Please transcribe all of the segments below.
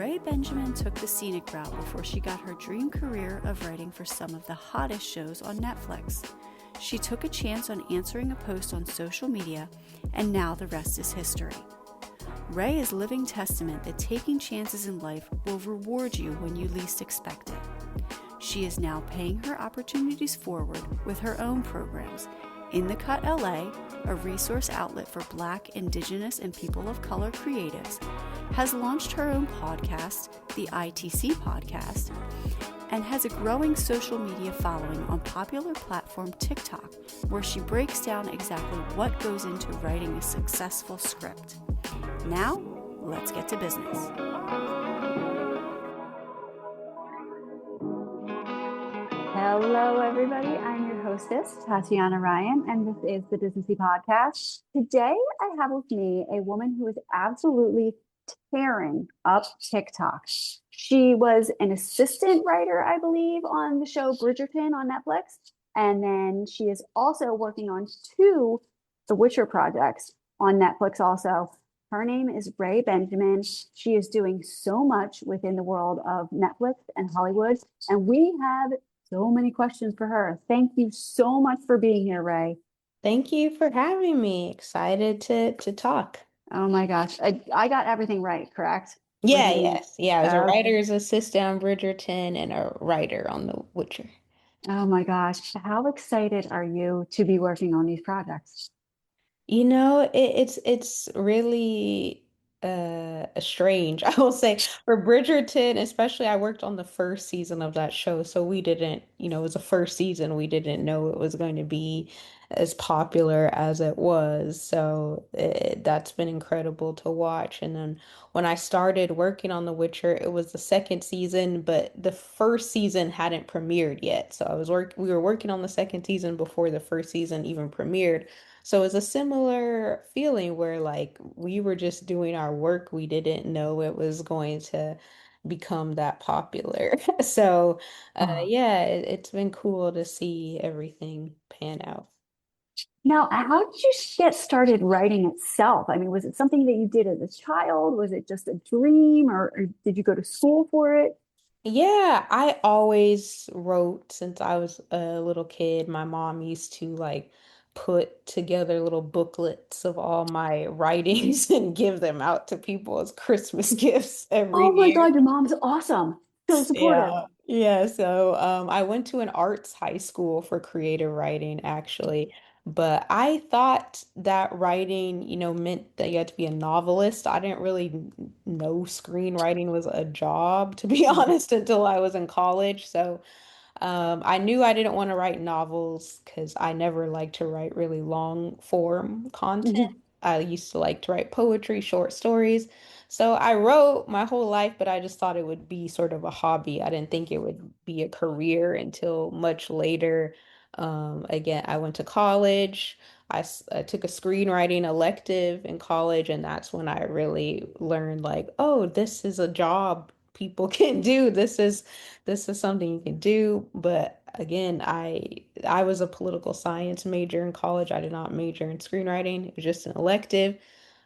Ray Benjamin took the scenic route before she got her dream career of writing for some of the hottest shows on Netflix. She took a chance on answering a post on social media, and now the rest is history. Ray is living testament that taking chances in life will reward you when you least expect it. She is now paying her opportunities forward with her own programs. In the Cut LA, a resource outlet for Black, Indigenous, and people of color creatives, has launched her own podcast, the ITC Podcast, and has a growing social media following on popular platform TikTok, where she breaks down exactly what goes into writing a successful script. Now, let's get to business. Hello, everybody. I'm your hostess, Tatiana Ryan, and this is the Businessy Podcast. Today, I have with me a woman who is absolutely tearing up TikTok. She was an assistant writer, I believe, on the show Bridgerton on Netflix, and then she is also working on 2 The Witcher projects on Netflix also. Her name is Ray Benjamin. She is doing so much within the world of Netflix and Hollywood, and we have so many questions for her. Thank you so much for being here, Ray. Thank you for having me. Excited to talk. Oh my gosh. I got everything right, correct? Yeah, yes. Yeah, I was a Okay. writer's assistant on Bridgerton and a writer on The Witcher. Oh my gosh. How excited are you to be working on these projects? It's really strange. I will say for Bridgerton, especially I worked on the first season of that show, so we didn't, it was the first season. We didn't know it was going to be as popular as it was. So that's been incredible to watch. And then when I started working on The Witcher, it was the second season, but the first season hadn't premiered yet. So we were working on the second season before the first season even premiered. So it's a similar feeling where like we were just doing our work. We didn't know it was going to become that popular. So Oh. yeah, it's been cool to see everything pan out. Now, how did you get started writing itself? I mean, was it something that you did as a child? Was it just a dream, or did you go to school for it? Yeah, I always wrote since I was a little kid. My mom used to like put together little booklets of all my writings and give them out to people as Christmas gifts every Oh my year. God, your mom's awesome. So supportive. Yeah. Yeah, so I went to an arts high school for creative writing actually, but I thought that writing, meant that you had to be a novelist. I didn't really know screenwriting was a job, to be honest, until I was in college. So I knew I didn't want to write novels because I never liked to write really long form content. I used to like to write poetry, short stories. So I wrote my whole life, but I just thought it would be sort of a hobby. I didn't think it would be a career until much later. Again, I went to college. I took a screenwriting elective in college, and that's when I really learned like, oh, this is a job people can do. This is something you can do. But again, I was a political science major in college. I did not major in screenwriting. It was just an elective.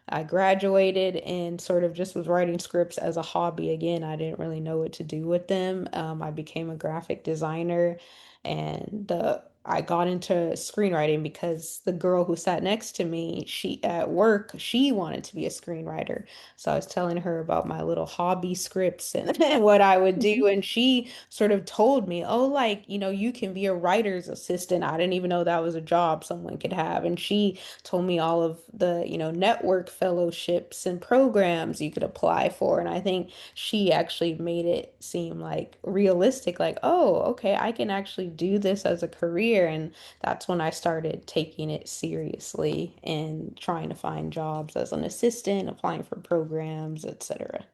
I graduated and sort of just was writing scripts as a hobby. Again, I didn't really know what to do with them. I became a graphic designer and I got into screenwriting because the girl who sat next to me, she at work, she wanted to be a screenwriter. So I was telling her about my little hobby scripts and, and what I would do. And she sort of told me, oh, like, you can be a writer's assistant. I didn't even know that was a job someone could have. And she told me all of the, network fellowships and programs you could apply for. And I think she actually made it seem like realistic, like, oh, okay, I can actually do this as a career. And that's when I started taking it seriously and trying to find jobs as an assistant, applying for programs, etc.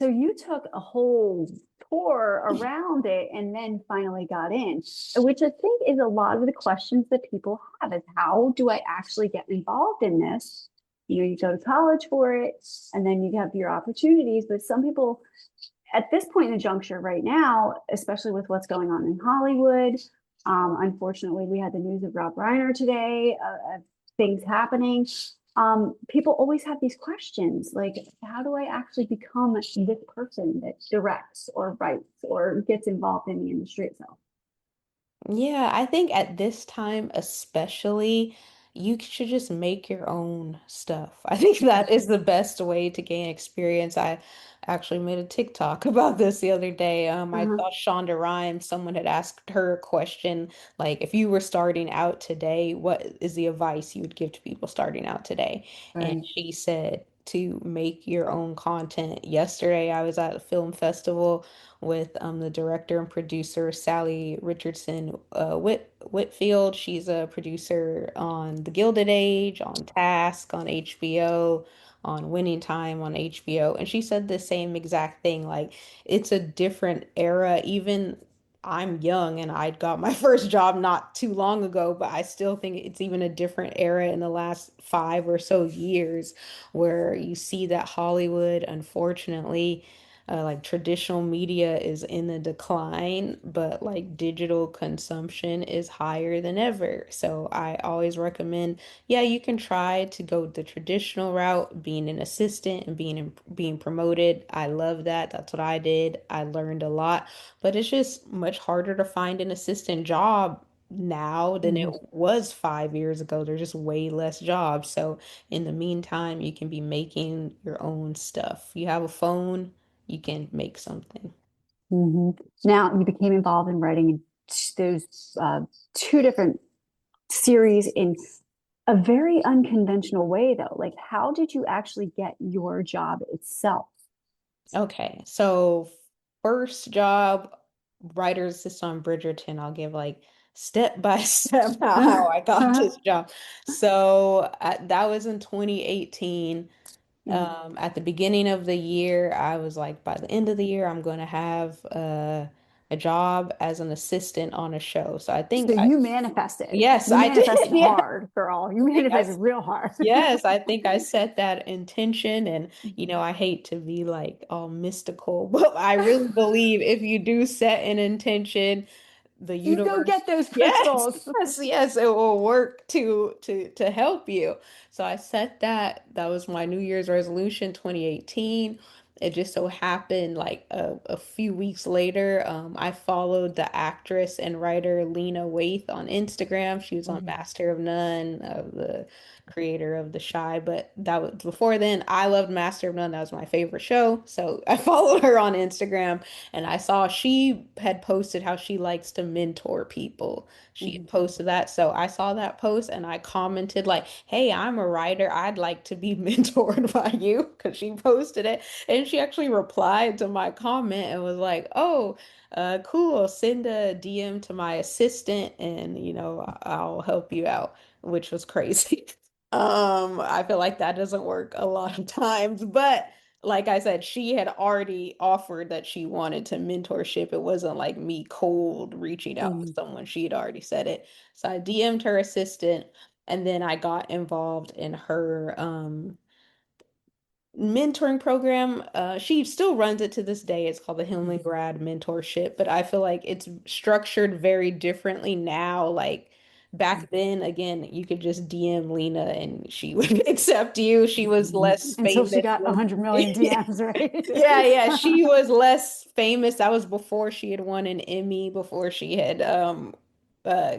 So you took a whole tour around it and then finally got in, which I think is a lot of the questions that people have is how do I actually get involved in this? You go to college for it and then you have your opportunities, but some people at this point in the juncture right now, especially with what's going on in Hollywood, unfortunately, we had the news of Rob Reiner today, things happening. people always have these questions like, how do I actually become this person that directs or writes or gets involved in the industry itself? Yeah, I think at this time especially, you should just make your own stuff. I think that is the best way to gain experience. I actually made a TikTok about this the other day. I Uh-huh. saw Shonda Rhimes, someone had asked her a question, like, if you were starting out today, what is the advice you would give to people starting out today? And Right. she said to make your own content. Yesterday, I was at a film festival with the director and producer Sally Richardson Whitfield. She's a producer on The Gilded Age, on Task, on HBO, on Winning Time on HBO. And she said the same exact thing. Like, it's a different era. Even I'm young and I got my first job not too long ago, but I still think it's even a different era in the last 5 or so years where you see that Hollywood, unfortunately, like traditional media is in the decline, but like digital consumption is higher than ever. So I always recommend, yeah, you can try to go the traditional route, being an assistant and being promoted. I love that. That's what I did. I learned a lot, but it's just much harder to find an assistant job now than it Mhm. was 5 years ago. There's just way less jobs. So in the meantime, you can be making your own stuff. You have a phone, you can make something. Mhm. Now you became involved in writing those two different series in a very unconventional way, though. Like, how did you actually get your job itself? Okay, so first job, writer's assistant on Bridgerton. I'll give like step by step how I got this job. So that was in 2018. Mhm. At the beginning of the year, I was like, by the end of the year, I'm going to have a job as an assistant on a show. So I So think you manifested. yes, You I did. manifested Yeah, hard, girl. You I think I manifested real hard. Yes, I think I set that intention, and I hate to be like all mystical, but I really believe if you do set an intention, the You go universe, get those yes, crystals. yes, it will work to help you. So I set that. That was my New Year's resolution, 2018. It just so happened like a few weeks later, I followed the actress and writer Lena Waithe on Instagram. She was on Mhm. Master of None, the creator of The Shy, but that was before then. I loved Master of None. That was my favorite show. So I followed her on Instagram and I saw she had posted how she likes to mentor people. She had Mhm. posted that. So I saw that post and I commented like, "Hey, I'm a writer. I'd like to be mentored by you," because she posted it. And she actually replied to my comment and was like, "Oh, cool. Send a DM to my assistant and, I'll help you out," which was crazy. I feel like that doesn't work a lot of times, but like I said, she had already offered that she wanted to mentorship. It wasn't like me cold reaching out to Mhm. someone. She had already said it. So I DM'd her assistant and then I got involved in her mentoring program. She still runs it to this day. It's called the Himley Grad Mentorship, but I feel like it's structured very differently now. Like back then, again, you could just DM Lena and she would accept you. She was Mhm. less Until she famous. got 100 million DMs, Yeah, yeah, right? she was less famous. That was before she had won an Emmy, before she had uh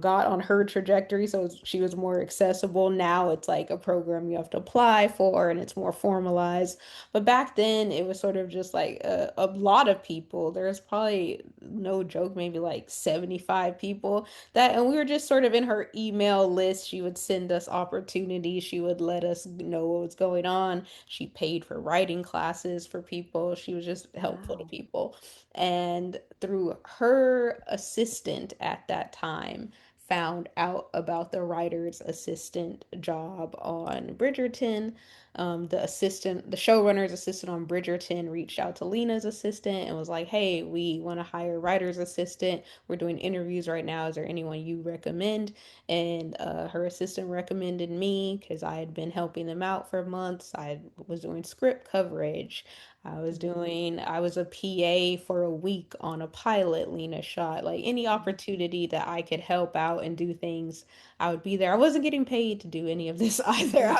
got on her trajectory, so she was more accessible. Now it's like a program you have to apply for and it's more formalized. But back then it was sort of just like a lot of people. There's probably, no joke, maybe like 75 people that, and we were just sort of in her email list. She would send us opportunities. She would let us know what was going on. She paid for writing classes for people. She was just helpful to Wow. people. And through her assistant at that time, found out about the writer's assistant job on Bridgerton. The showrunner's assistant on Bridgerton reached out to Lena's assistant and was like, "Hey, we want to hire a writer's assistant. We're doing interviews right now. Is there anyone you recommend?" And her assistant recommended me because I had been helping them out for months. I was doing script coverage. I was a PA for a week on a pilot Lena shot. Like any opportunity that I could help out and do things, I would be there. I wasn't getting paid to do any of this either.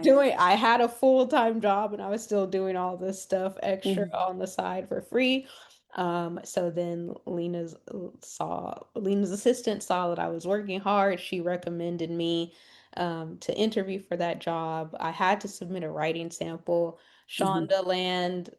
Right. I had a full-time job and I was still doing all this stuff extra Mhm. on the side for free. So then Lena's assistant saw that I was working hard. She recommended me to interview for that job. I had to submit a writing sample. Mhm. Shonda Land,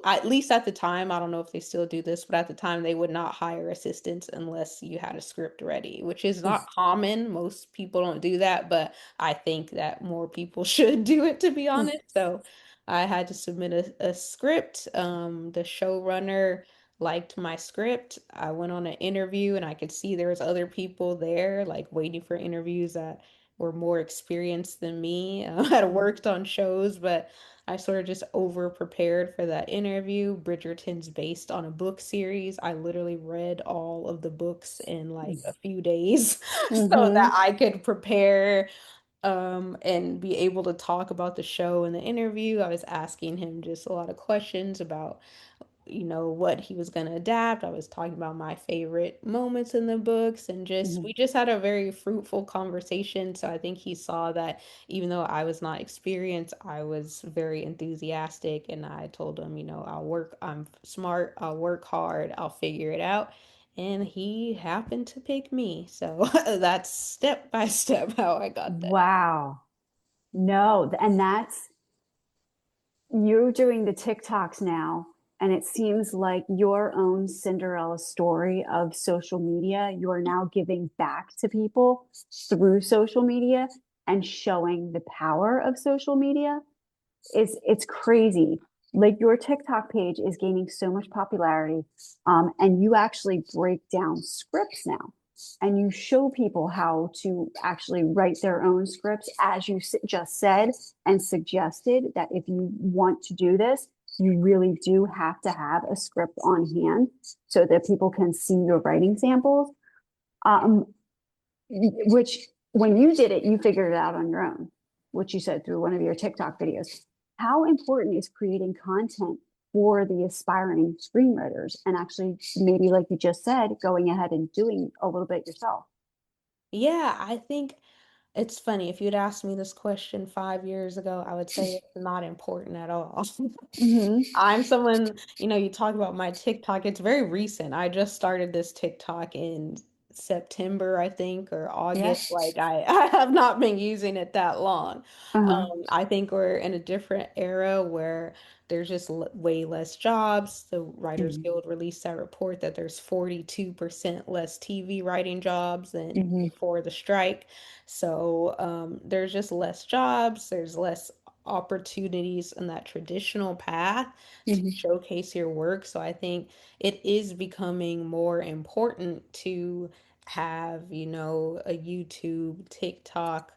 at least at the time, I don't know if they still do this, but at the time they would not hire assistants unless you had a script ready, which is not common. Most people don't do that, but I think that more people should do it, to be honest. So I had to submit a script. The showrunner liked my script. I went on an interview and I could see there was other people there like waiting for interviews that were more experienced than me. Had worked on shows, but I sort of just over prepared for that interview. Bridgerton's based on a book series. I literally read all of the books in like a few days so that Mhm. I could prepare and be able to talk about the show in the interview. I was asking him just a lot of questions about what he was going to adapt. I was talking about my favorite moments in the books and just Mhm. we just had a very fruitful conversation. So I think he saw that even though I was not experienced, I was very enthusiastic and I told him, I'm smart, I'll work hard, I'll figure it out. And he happened to pick me. So that's step by step how I got there. Wow. No, and that's you're doing the TikToks now, and it seems like your own Cinderella story of social media, you are now giving back to people through social media and showing the power of social media. It's crazy. Like your TikTok page is gaining so much popularity, and you actually break down scripts now, and you show people how to actually write their own scripts, as you just said and suggested that if you want to do this, you really do have to have a script on hand so that people can see your writing samples. Um, which when you did it, you figured it out on your own, which you said through one of your TikTok videos. How important is creating content for the aspiring screenwriters and actually maybe like you just said, going ahead and doing a little bit yourself? Yeah, I think it's funny. If you'd asked me this question 5 years ago, I would say it's not important at all. Mm-hmm. I'm someone, you talk about my TikTok, it's very recent. I just started this TikTok in September, I think, or Yeah. August. Like I have not been using it that long. Uh-huh. I think we're in a different era where there's just way less jobs. The Writers Mm-hmm. Guild released that report that there's 42% less TV writing jobs than Mm-hmm. before the strike. So there's just less jobs, there's less opportunities in that traditional path to Mm-hmm. showcase your work. So I think it is becoming more important to have, a YouTube, TikTok,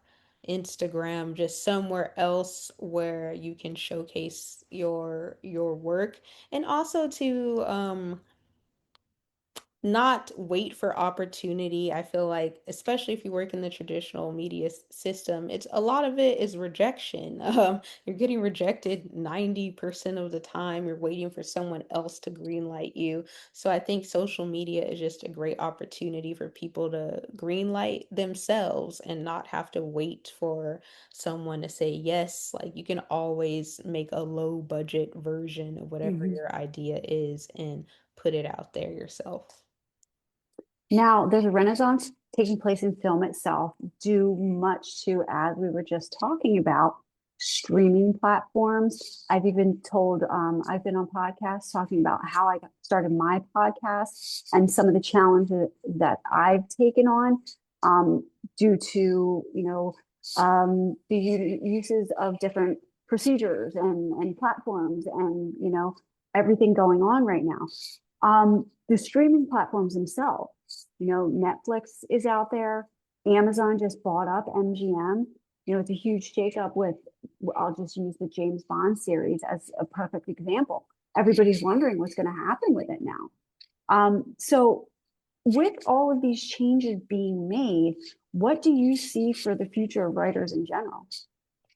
Instagram, just somewhere else where you can showcase your work and also to not wait for opportunity. I feel like, especially if you work in the traditional media system, it's a lot of it is rejection. You're getting rejected 90% of the time. You're waiting for someone else to greenlight you. So I think social media is just a great opportunity for people to greenlight themselves and not have to wait for someone to say yes. Like you can always make a low budget version of whatever Mm-hmm. your idea is and put it out there yourself. Now, there's a renaissance taking place in film itself, due much to, as we were just talking about, streaming platforms. I've even told, I've been on podcasts talking about how I started my podcast and some of the challenges that I've taken on due to, the uses of different procedures and platforms and, everything going on right now. The streaming platforms themselves, Netflix is out there. Amazon just bought up MGM. It's a huge shakeup with, I'll just use the James Bond series as a perfect example. Everybody's wondering what's going to happen with it now. So, with all of these changes being made, what do you see for the future of writers in general?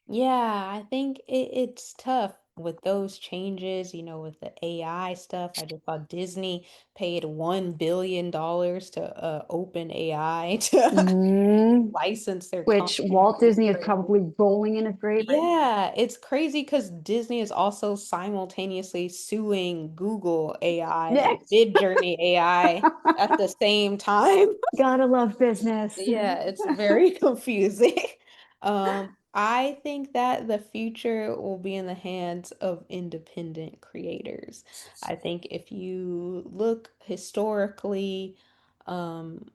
Yeah, I think it's tough. with those changes, with the AI stuff, I just saw Disney paid $1 billion to open AI to Mhm. license their Which content. Walt Disney is probably rolling in his grave right now. Yeah, it's crazy because Disney is also simultaneously suing Google AI and Yes. Midjourney AI at the same time. Gotta love business. Yeah, it's very confusing. I think that the future will be in the hands of independent creators. I think if you look historically, um,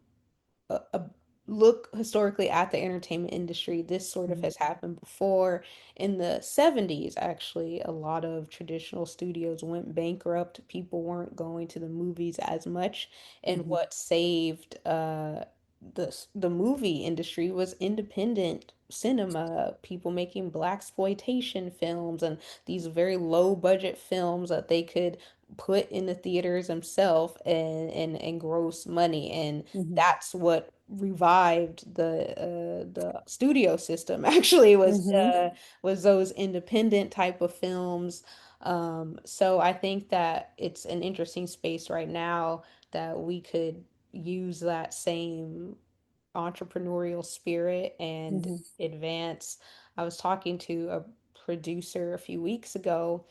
a look historically at the entertainment industry, this sort of Mhm, has happened before. In the 70s, actually, a lot of traditional studios went bankrupt. People weren't going to the movies as much. And mhm, what saved the movie industry was independent cinema, people making black exploitation films and these very low budget films that they could put in the theaters themselves and gross money. And mhm, that's what revived the studio system actually mhm, was those independent type of films. So I think that it's an interesting space right now that we could use that same entrepreneurial spirit and mhm, advance. I was talking to a producer a few weeks ago,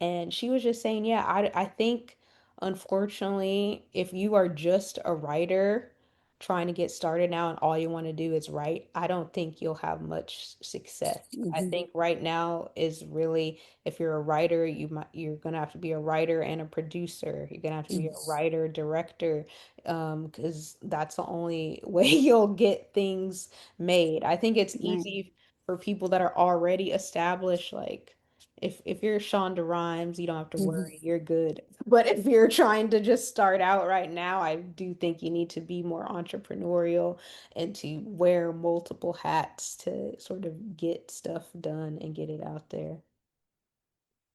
and she was just saying, yeah, I think unfortunately, if you are just a writer trying to get started now and all you want to do is write, I don't think you'll have much success. I mhm, think right now is really, if you're a writer, you're gonna have to be a writer and a producer. You're gonna have to be mhm. a writer, director, because that's the only way you'll get things made. I think it's Right. easy for people that are already established, like if you're Shonda Rhimes, you don't have to Mhm. worry, you're good. But if you're trying to just start out right now, I do think you need to be more entrepreneurial and to wear multiple hats to sort of get stuff done and get it out there.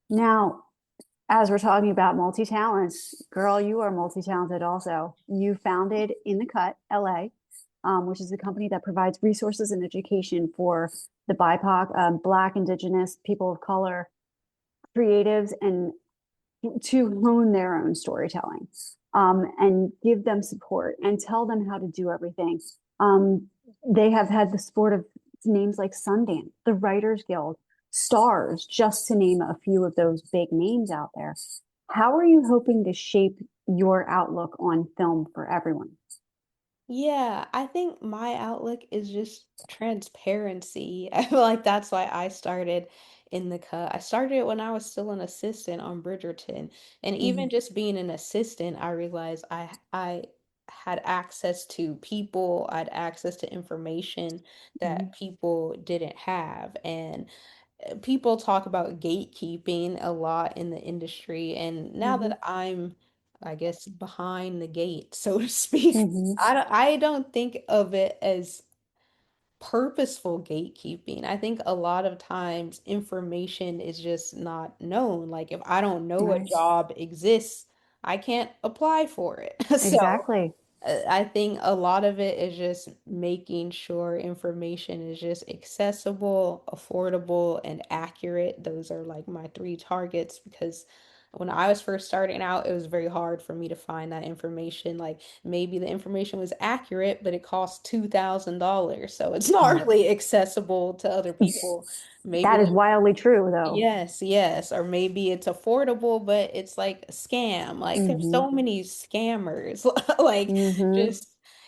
Now, as we're talking about multi-talents, girl, you are multi-talented also. You founded In the Cut, LA, which is a company that provides resources and education for the BIPOC, Black, Indigenous, people of color, creatives, and to hone their own storytelling, and give them support and tell them how to do everything. They have had the support of names like Sundance, the Writers Guild, Stars, just to name a few of those big names out there. How are you hoping to shape your outlook on film for everyone? Yeah, I think my outlook is just transparency. I feel like that's why I started in the cut. I started it when I was still an assistant on Bridgerton. And even Mm-hmm, just being an assistant, I realized I had access to people, I had access to information mm-hmm, that people didn't have. And people talk about gatekeeping a lot in the industry, and now mm-hmm, that I'm, I guess, behind the gate, so to speak, mm-hmm. I don't think of it as purposeful gatekeeping. I think a lot of times information is just not known. Like if I don't know a Right. job exists, I can't apply for it. So Exactly. I think a lot of it is just making sure information is just accessible, affordable, and accurate. Those are like my three targets because when I was first starting out, it was very hard for me to find that information. Like maybe the information was accurate, but it cost $2,000. So it's not Mm. really accessible to other people. Maybe That is the wildly true, though. Yes, yes. Or maybe it's affordable, but it's like a scam. Like there's Mm-hmm, so many scammers. Like mm-hmm, just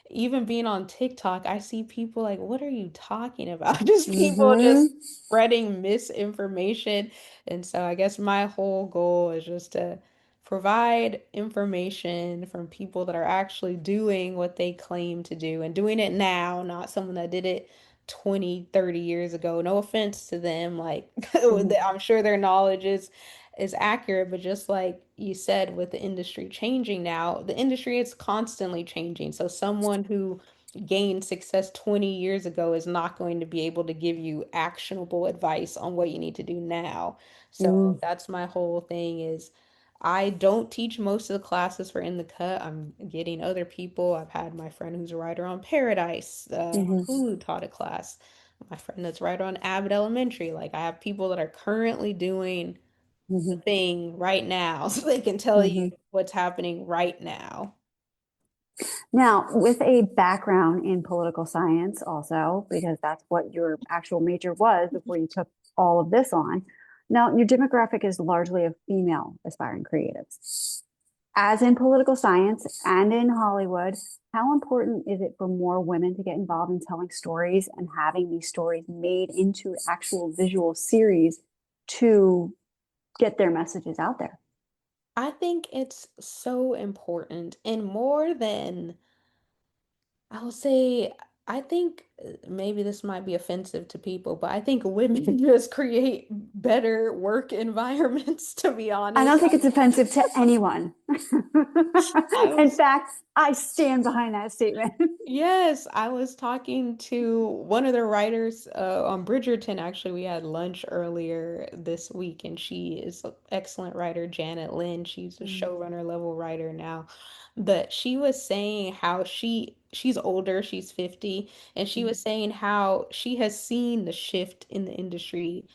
even being on TikTok, I see people like, what are you talking about? Just people mm-hmm, just spreading misinformation. And so I guess my whole goal is just to provide information from people that are actually doing what they claim to do and doing it now, not someone that did it 20, 30 years ago. No offense to them. Like mm-hmm, I'm sure their knowledge is accurate, but just like you said with the industry changing now, the industry is constantly changing. So someone who gained success 20 years ago is not going to be able to give you actionable advice on what you need to do now. So mm-hmm, that's my whole thing is I don't teach most of the classes for In the Cut. I'm getting other people. I've had my friend who's a writer on Paradise, on mm-hmm. Hulu taught a class. My friend that's a writer on Abbott Elementary. Like I have people that are currently doing Hmm. thing right now so they can tell you Hmm. what's happening right now. Now, with a background in political science, also, because that's what your actual major was before you took all of this on. Now, your demographic is largely of female aspiring creatives. As in political science and in Hollywood, how important is it for more women to get involved in telling stories and having these stories made into actual visual series to get their messages out there? I think it's so important and more than I'll say, I think maybe this might be offensive to people, but I think women just create better work environments, to be I honest. don't think it's offensive to anyone. I In was fact, I stand behind that statement. Yes, I was talking to one of the writers on Bridgerton. Actually, we had lunch earlier this week, and she is an excellent writer, Janet Lynn. She's a Mm, showrunner level writer now. But she was saying how she's older, she's 50, and she mm, was saying how she has seen the shift in the industry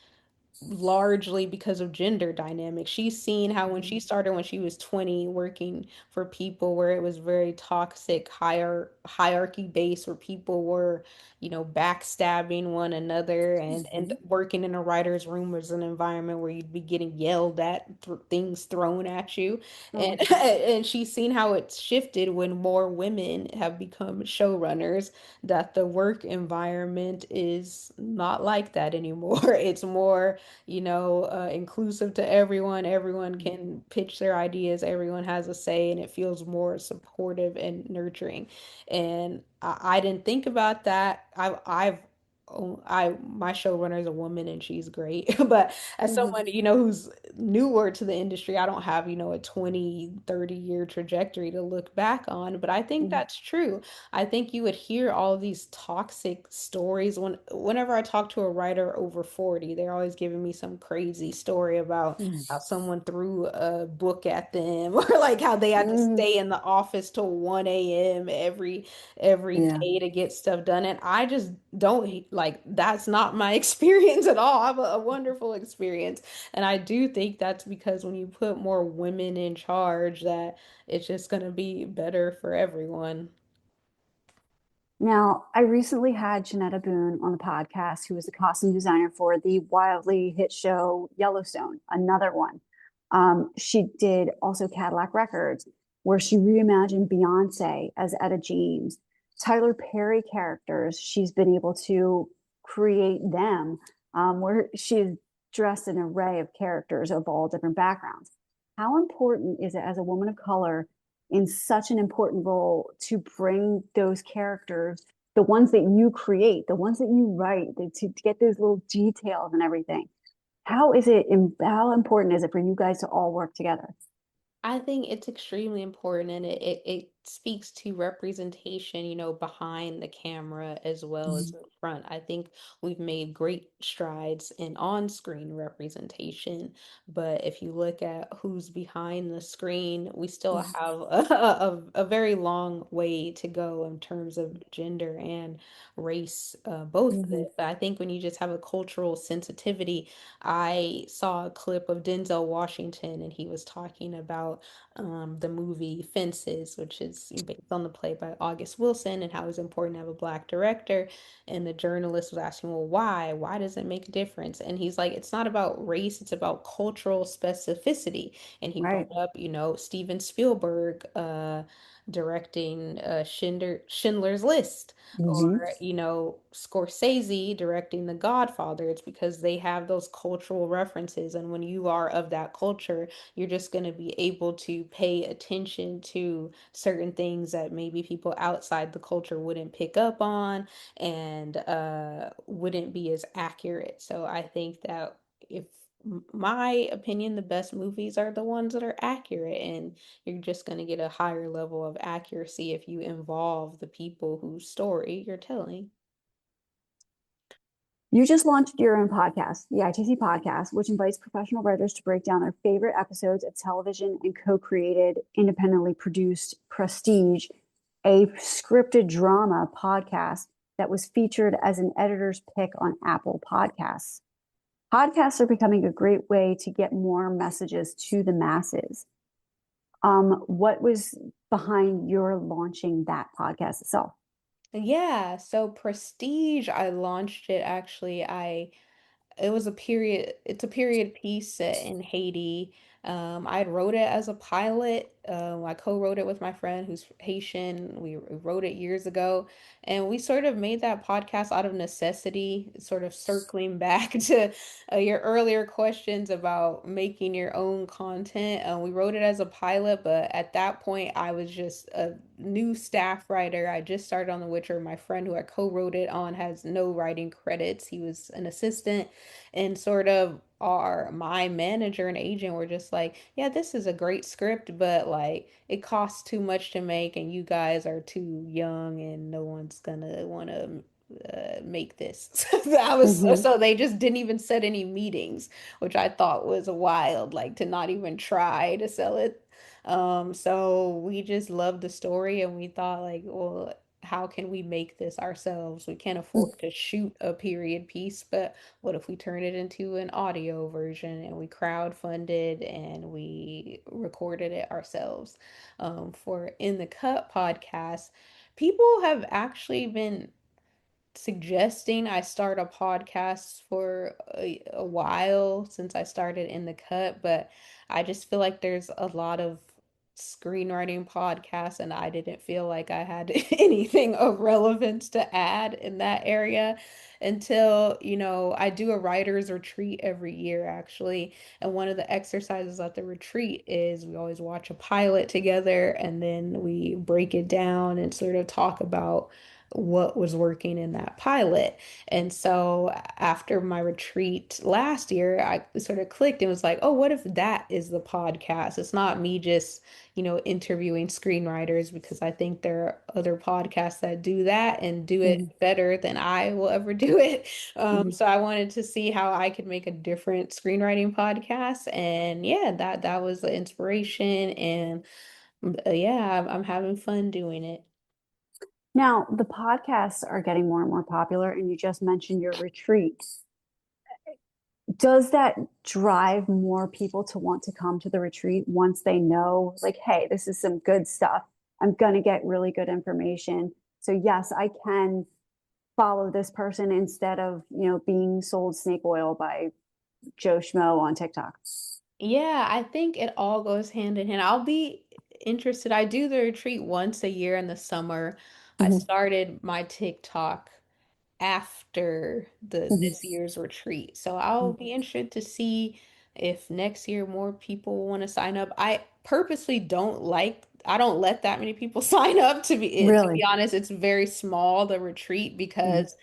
largely because of gender dynamics. She's seen how when she mm, started when she was 20 working for people where it was very toxic hierarchy based where people were, backstabbing one another and mhm. working in a writer's room was an environment where you'd be getting yelled at, things thrown at you. Oh And my gosh. and she's seen how it's shifted when more women have become showrunners, that the work environment is not like that anymore. It's more inclusive to everyone. Everyone Mm, can pitch their ideas, everyone has a say, and it feels more supportive and nurturing. And I didn't think about that. My showrunner is a woman and she's great. But as mhm, someone, who's newer to the industry, I don't have, a 20, 30-year trajectory to look back on. But I think mhm, that's true. I think you would hear all of these toxic stories whenever I talk to a writer over 40, they're always giving me some crazy story about mhm, how someone threw a book at them or like how they had to mhm. stay in the office till 1 a.m. every Yeah. day to get stuff done. And I just don't like that's not my experience at all. I have a wonderful experience. And I do think that's because when you put more women in charge, that it's just gonna be better for everyone. Now, I recently had Janetta Boone on the podcast, who is the costume designer for the wildly hit show Yellowstone, another one. She did also Cadillac Records, where she reimagined Beyonce as Etta James. Tyler Perry characters, she's been able to create them, where she's dressed an array of characters of all different backgrounds. How important is it as a woman of color in such an important role to bring those characters, the ones that you create, the ones that you write, to get those little details and everything? How important is it for you guys to all work together? I think it's extremely important and it speaks to representation, behind the camera as well as Mhm, in front. I think we've made great strides in on-screen representation, but if you look at who's behind the screen, we still mhm, have a very long way to go in terms of gender and race, both of mhm, it. But I think when you just have a cultural sensitivity, I saw a clip of Denzel Washington, and he was talking about the movie Fences, which is based on the play by August Wilson, and how it's important to have a black director. And the journalist was asking, well, why? Why does it make a difference? And he's like, it's not about race, it's about cultural specificity. And he brought right. up, Steven Spielberg directing Schindler's List, Mhm. or Scorsese directing The Godfather. It's because they have those cultural references, and when you are of that culture, you're just going to be able to pay attention to certain things that maybe people outside the culture wouldn't pick up on and wouldn't be as accurate. So I think that if my opinion, the best movies are the ones that are accurate, and you're just going to get a higher level of accuracy if you involve the people whose story you're telling. You just launched your own podcast, the ITC podcast, which invites professional writers to break down their favorite episodes of television and co created, independently produced Prestige, a scripted drama podcast that was featured as an editor's pick on Apple Podcasts. podcasts are becoming a great way to get more messages to the masses. What was behind your launching that podcast itself? Yeah, so Prestige, I launched it actually. It's a period piece set in Haiti. I wrote it as a pilot. I co-wrote it with my friend who's Haitian. We wrote it years ago, and we sort of made that podcast out of necessity, sort of circling back to your earlier questions about making your own content. We wrote it as a pilot, but at that point, I was just a new staff writer. I just started on The Witcher. My friend who I co-wrote it on has no writing credits. He was an assistant, and sort of my manager and agent were just like, yeah, this is a great script, but like it costs too much to make and you guys are too young and no one's gonna want to make this. That was Mm-hmm. so they just didn't even set any meetings, which I thought was wild, like to not even try to sell it. So we just loved the story and we thought like, well, how can we make this ourselves? We can't afford to shoot a period piece, but what if we turn it into an audio version and we crowdfunded and we recorded it ourselves? For In the Cut podcast, people have actually been suggesting I start a podcast for a while since I started In the Cut, but I just feel like there's a lot of screenwriting podcasts, and I didn't feel like I had anything of relevance to add in that area until, I do a writer's retreat every year, actually. And one of the exercises at the retreat is we always watch a pilot together and then we break it down and sort of talk about what was working in that pilot. And so after my retreat last year, I sort of clicked and was like, oh, what if that is the podcast? It's not me just, interviewing screenwriters because I think there are other podcasts that do that and do it Mm-hmm. better than I will ever do it. Mm-hmm. So I wanted to see how I could make a different screenwriting podcast. And yeah, that was the inspiration. And yeah, I'm having fun doing it. Now, the podcasts are getting more and more popular, and you just mentioned your retreat. Does that drive more people to want to come to the retreat once they know, like, hey, this is some good stuff? I'm going to get really good information. So, yes, I can follow this person instead of, being sold snake oil by Joe Schmo on TikTok. Yeah, I think it all goes hand in hand. I'll be interested. I do the retreat once a year in the summer. I Mm-hmm. started my TikTok after the this Mm-hmm. year's retreat. So I'll be interested to see if next year more people want to sign up. I don't let that many people sign up to be Really? honest. It's very small, the retreat, Mm-hmm. because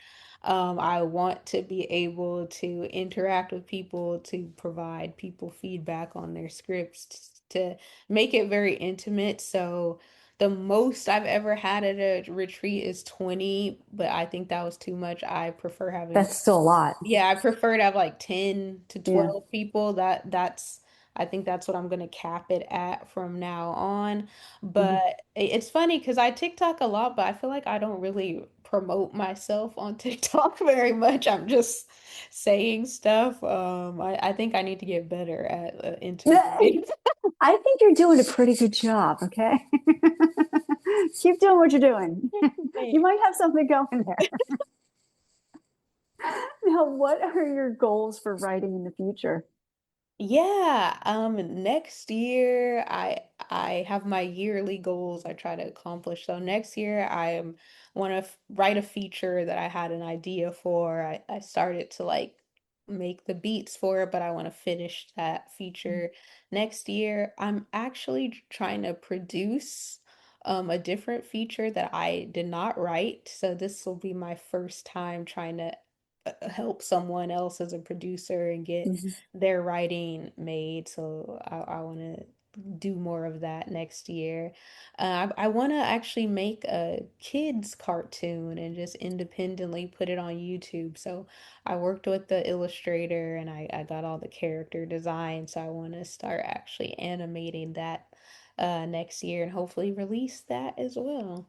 I want to be able to interact with people, to provide people feedback on their scripts, to make it very intimate. So the most I've ever had at a retreat is 20, but I think that was too much. I prefer having, That's still a lot. yeah, I prefer to have like 10 to Yeah. 12 people. I think that's what I'm gonna cap it at from now on. Mm-hmm. But it's funny because I TikTok a lot, but I feel like I don't really promote myself on TikTok very much. I'm just saying stuff. I think I need to get better at interviewing. I think you're doing a pretty good job, okay? Keep doing what you're doing. You might have something going there. Now, what are your goals for writing in the future? Yeah, next year I have my yearly goals I try to accomplish. So next year I want to write a feature that I had an idea for. I started to like make the beats for it, but I want to finish that feature next year. I'm actually trying to produce a different feature that I did not write. So this will be my first time trying to help someone else as a producer and get Mhm. their writing made. So I want to do more of that next year. I want to actually make a kids cartoon and just independently put it on YouTube. So I worked with the illustrator and I got all the character design. So I want to start actually animating that next year and hopefully release that as well.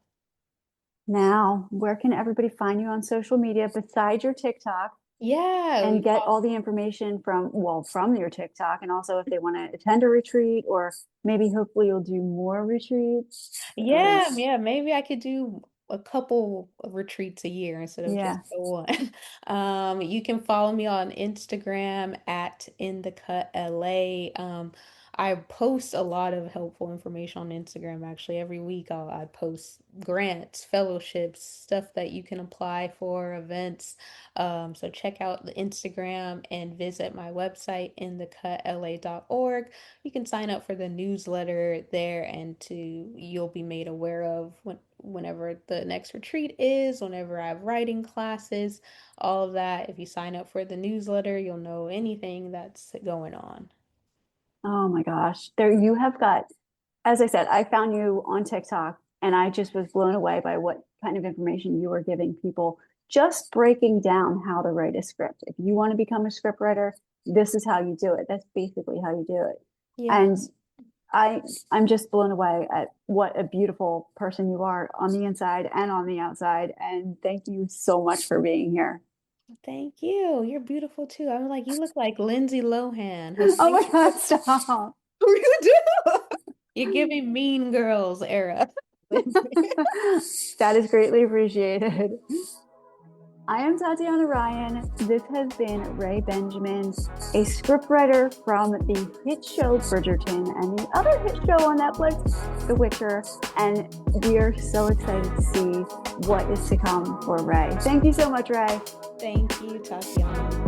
Now, where can everybody find you on social media besides your TikTok? Yeah. and get all the information from your TikTok, and also if they want to attend a retreat, or maybe hopefully you'll do more retreats. Yeah, yeah, maybe I could do a couple of retreats a year instead of just Yeah. the one. You can follow me on Instagram at In the Cut LA. I post a lot of helpful information on Instagram actually. Every week I post grants, fellowships, stuff that you can apply for, events. So check out the Instagram and visit my website, inthecutla.org. You can sign up for the newsletter there, and you'll be made aware of whenever the next retreat is, whenever I have writing classes, all of that. If you sign up for the newsletter, you'll know anything that's going on. Oh my gosh. There you have got, as I said, I found you on TikTok and I just was blown away by what kind of information you were giving people, just breaking down how to write a script. If you want to become a scriptwriter, this is how you do it. That's basically how you do it. Yeah. And I'm just blown away at what a beautiful person you are on the inside and on the outside. And thank you so much for being here. Thank you. You're beautiful too. I'm like, you look like Lindsay Lohan. Oh my God, stop. You do. You're giving Mean Girls era. That is greatly appreciated. I am Tatiana Ryan. This has been Ray Benjamin, a scriptwriter from the hit show Bridgerton and the other hit show on Netflix, The Witcher. And we are so excited to see what is to come for Ray. Thank you so much, Ray. Thank you, Tatiana.